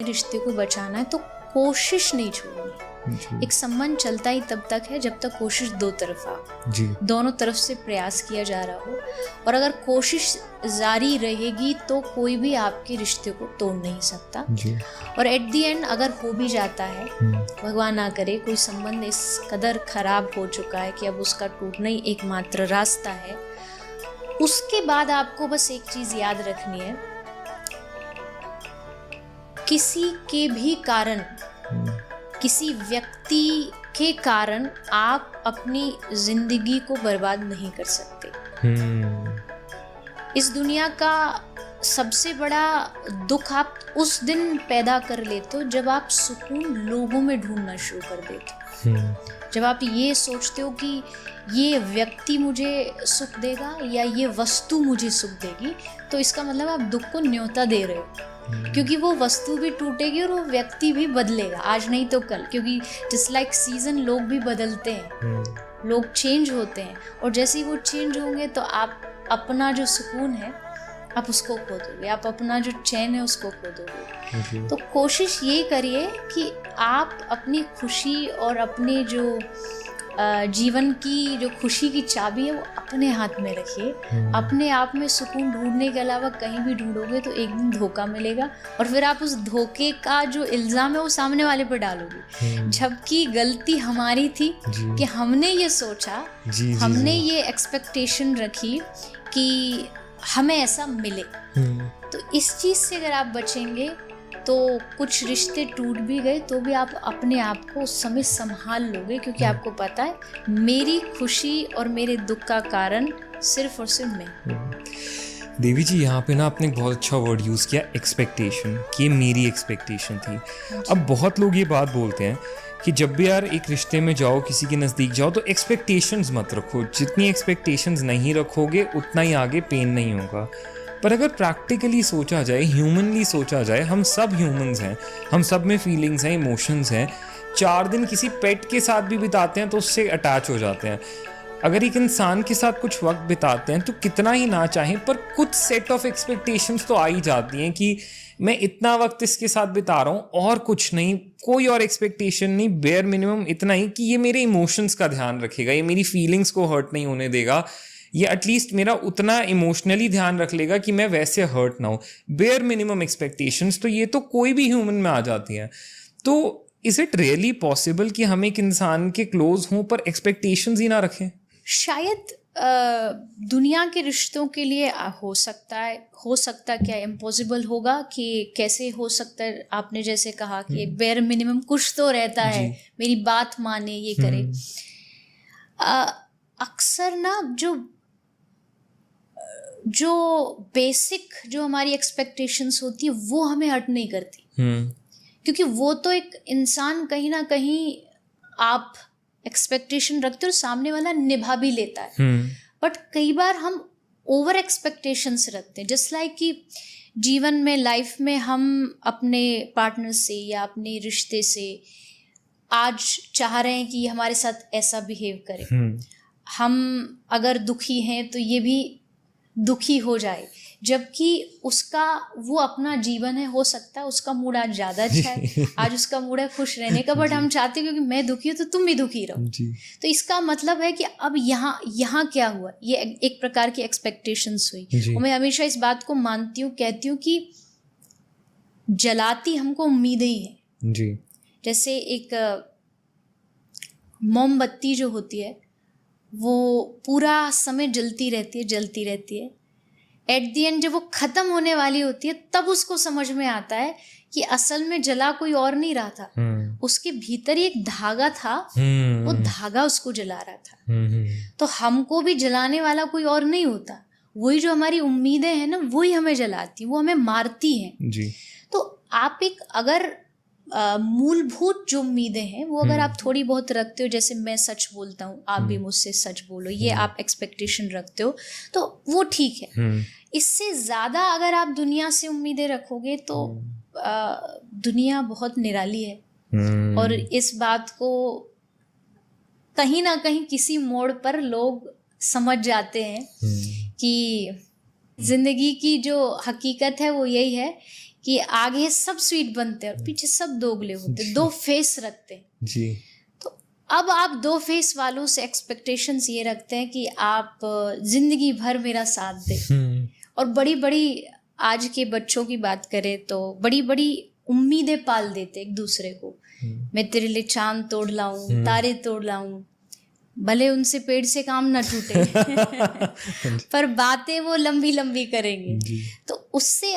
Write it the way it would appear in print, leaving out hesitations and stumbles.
रिश्ते को बचाना है तो कोशिश नहीं छोड़नी। एक संबंध चलता ही तब तक है जब तक कोशिश दो तरफा, दोनों तरफ से प्रयास किया जा रहा हो। और अगर कोशिश जारी रहेगी तो कोई भी आपके रिश्ते को तोड़ नहीं सकता। और एट द एंड अगर हो भी जाता है, भगवान ना करे, कोई संबंध इस कदर खराब हो चुका है कि अब उसका टूटना ही एकमात्र रास्ता है, उसके बाद आपको बस एक चीज याद रखनी है, किसी के भी कारण, किसी व्यक्ति के कारण आप अपनी जिंदगी को बर्बाद नहीं कर सकते। इस दुनिया का सबसे बड़ा दुख आप उस दिन पैदा कर लेते हो जब आप सुकून लोगों में ढूंढना शुरू कर देते हो। जब आप ये सोचते हो कि ये व्यक्ति मुझे सुख देगा या ये वस्तु मुझे सुख देगी, तो इसका मतलब आप दुख को न्योता दे रहे हो, क्योंकि वो वस्तु भी टूटेगी और वो व्यक्ति भी बदलेगा, आज नहीं तो कल। क्योंकि जस्ट लाइक सीजन, लोग भी बदलते हैं, लोग चेंज होते हैं, और जैसे ही वो चेंज होंगे तो आप अपना जो सुकून है आप उसको खो दोगे, आप अपना जो चैन है उसको खो दोगे। तो कोशिश ये करिए कि आप अपनी खुशी और अपने जो जीवन की जो खुशी की चाबी है वो अपने हाथ में रखिए। अपने आप में सुकून ढूंढने के अलावा कहीं भी ढूंढोगे तो एक दिन धोखा मिलेगा, और फिर आप उस धोखे का जो इल्ज़ाम है वो सामने वाले पर डालोगे, जबकि गलती हमारी थी कि हमने ये सोचा, हमने ये एक्सपेक्टेशन रखी कि हमें ऐसा मिले। तो इस चीज़ से अगर आप बचेंगे तो कुछ रिश्ते टूट भी गए तो भी आप अपने आप को उस समय संभाल लोगे, क्योंकि आपको पता है मेरी खुशी और मेरे दुख का कारण सिर्फ और सिर्फ मैं। देवी जी, यहाँ पे ना आपने बहुत अच्छा वर्ड यूज़ किया, एक्सपेक्टेशन, कि ये मेरी एक्सपेक्टेशन थी। अब बहुत लोग ये बात बोलते हैं कि जब भी यार एक रिश्ते में जाओ, किसी के नज़दीक जाओ, तो एक्सपेक्टेशंस मत रखो। जितनी एक्सपेक्टेशंस नहीं रखोगे उतना ही आगे पेन नहीं होगा। पर अगर प्रैक्टिकली सोचा जाए, ह्यूमनली सोचा जाए, हम सब ह्यूमंस हैं, हम सब में फीलिंग्स हैं, इमोशंस हैं। 4 दिन किसी पेट के साथ भी बिताते हैं तो उससे अटैच हो जाते हैं। अगर एक इंसान के साथ कुछ वक्त बिताते हैं तो कितना ही ना चाहें पर कुछ सेट ऑफ एक्सपेक्टेशंस तो आ ही जाती हैं कि मैं इतना वक्त इसके साथ बिता रहा हूँ और कुछ नहीं, कोई और एक्सपेक्टेशन नहीं, बेयर मिनिमम इतना ही कि ये मेरे इमोशंस का ध्यान रखेगा, ये मेरी फीलिंग्स को हर्ट नहीं होने देगा, ये एटलीस्ट मेरा उतना इमोशनली ध्यान रख लेगा कि मैं वैसे हर्ट ना हो। बेयर मिनिमम एक्सपेक्टेशंस, तो ये तो कोई भी ह्यूमन में आ जाती हैं। तो इज इट रियली पॉसिबल कि हम एक इंसान के क्लोज हों पर एक्सपेक्टेशंस ही ना रखें? शायद दुनिया के रिश्तों के लिए हो सकता क्या इम्पॉसिबल होगा कि कैसे हो सकता है? आपने जैसे कहा कि बेयर मिनिमम कुछ तो रहता है, मेरी बात माने, ये करे। अक्सर ना जो बेसिक जो हमारी एक्सपेक्टेशंस होती है वो हमें हर्ट नहीं करती, क्योंकि वो तो एक इंसान कहीं ना कहीं आप एक्सपेक्टेशन रखते हो, सामने वाला निभा भी लेता है। बट कई बार हम ओवर एक्सपेक्टेशंस रखते हैं, जस्ट लाइक कि जीवन में, लाइफ में हम अपने पार्टनर से या अपने रिश्ते से आज चाह रहे हैं कि हमारे साथ ऐसा बिहेव करे, हम अगर दुखी हैं तो ये भी दुखी हो जाए, जबकि उसका वो अपना जीवन है, हो सकता है उसका मूड आज ज़्यादा अच्छा है, आज उसका मूड है खुश रहने का, बट हम चाहते हैं क्योंकि मैं दुखी हूँ तो तुम भी दुखी रहो। तो इसका मतलब है कि अब यहाँ क्या हुआ, ये एक प्रकार की एक्सपेक्टेशंस हुई। और मैं हमेशा इस बात को मानती हूँ, कहती हूँ कि जलाती हमको उम्मीदें ही हैं। जैसे एक मोमबत्ती जो होती है वो पूरा समय जलती रहती है, एट द एंड जब वो ख़त्म होने वाली होती है तब उसको समझ में आता है कि असल में जला कोई और नहीं रहा था, उसके भीतर ही एक धागा था, वो धागा उसको जला रहा था। तो हमको भी जलाने वाला कोई और नहीं होता, वही जो हमारी उम्मीदें हैं ना वही हमें जलाती, वो हमें मारती हैं। तो आप एक अगर मूलभूत जो उम्मीदें हैं वो अगर आप थोड़ी बहुत रखते हो, जैसे मैं सच बोलता हूँ, आप भी मुझसे सच बोलो, ये आप एक्सपेक्टेशन रखते हो तो वो ठीक है। इससे ज़्यादा अगर आप दुनिया से उम्मीदें रखोगे तो दुनिया बहुत निराली है, और इस बात को कहीं ना कहीं किसी मोड़ पर लोग समझ जाते हैं कि ज़िंदगी की जो हकीकत है वो यही है कि आगे सब स्वीट बनते हैं और पीछे सब दोगले होते हैं, 2 फेस रखते हैं जी। तो अब आप 2 फेस वालों से एक्सपेक्टेशंस ये रखते हैं कि आप जिंदगी भर मेरा साथ दें। और बड़ी बड़ी, आज के बच्चों की बात करें तो बड़ी बड़ी उम्मीदें पाल देते एक दूसरे को। मैं तेरे लिए चांद तोड़ लाऊं, तारे तोड़ लाऊं, भले उनसे पेड़ से काम ना टूटे पर बातें वो लंबी लंबी करेंगे। तो उससे